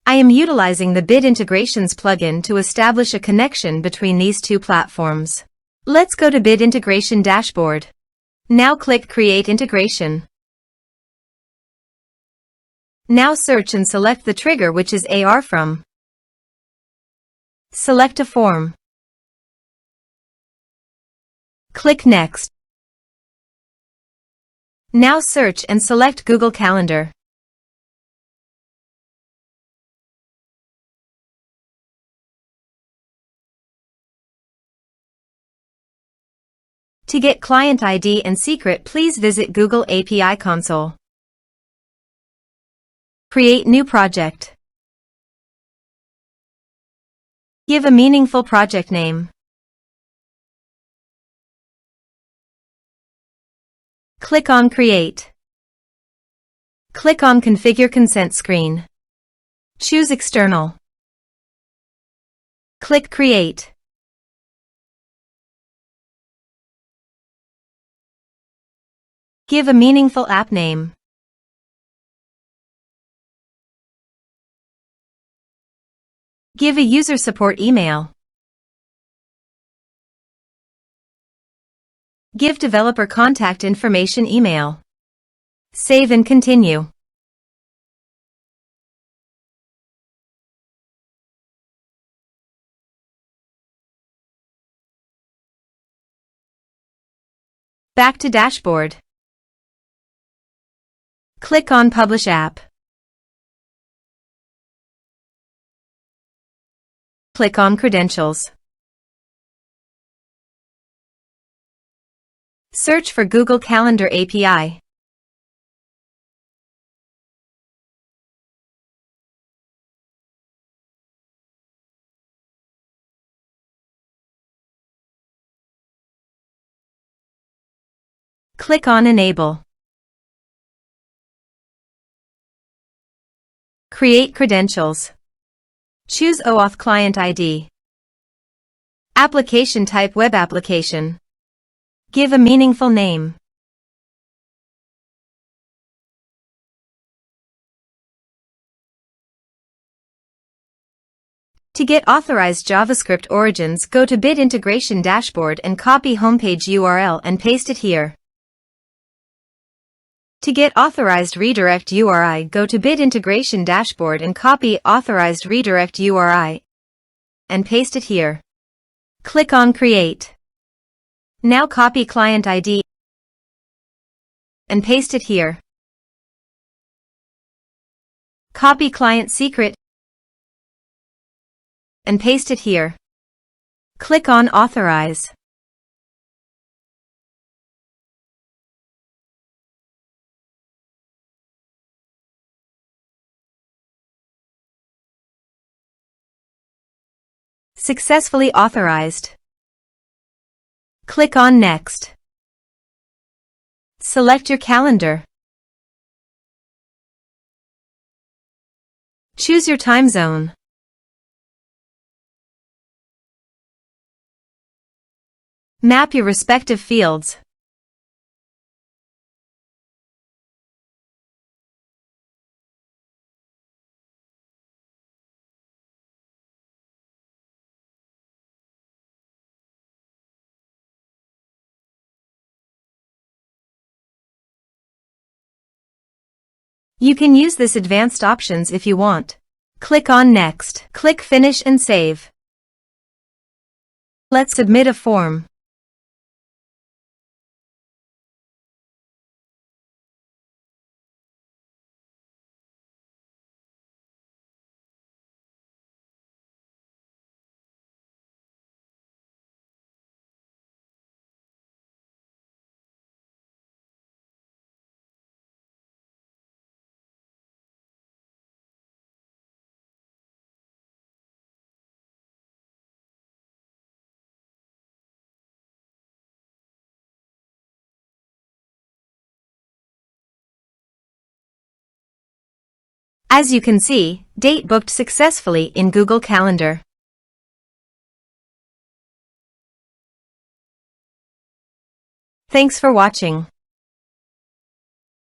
I am utilizing the Bit Integrations plugin to establish a connection between these two platforms. Let's go to Bit Integration Dashboard. Now click Create Integration. Now search and select the trigger, which is ARForms. Select a form. Click Next. Now search and select Google Calendar. To get client ID and secret, please visit Google API Console. Create new project. Give a meaningful project name. Click on Create. Click on Configure Consent screen. Choose External. Click Create. Give a meaningful app name. Give a user support email. Give developer contact information email. Save and continue. Back to dashboard. Click on Publish App. Click on Credentials. Search for Google Calendar API. Click on Enable. Create credentials. Choose OAuth Client ID. Application type Web Application. Give a meaningful name. To get authorized JavaScript origins, go to Bit Integration Dashboard and copy homepage URL and paste it here. To get authorized redirect URI, go to Bit Integration Dashboard and copy authorized redirect URI and paste it here. Click on Create. Now copy client ID and paste it here. Copy client secret and paste it here. Click on Authorize. Successfully authorized. Click on Next. Select your calendar. Choose your time zone. Map your respective fields. You can use this advanced options if you want. Click on Next. Click Finish and Save. Let's submit a form. As you can see, date booked successfully in Google Calendar. Thanks for watching.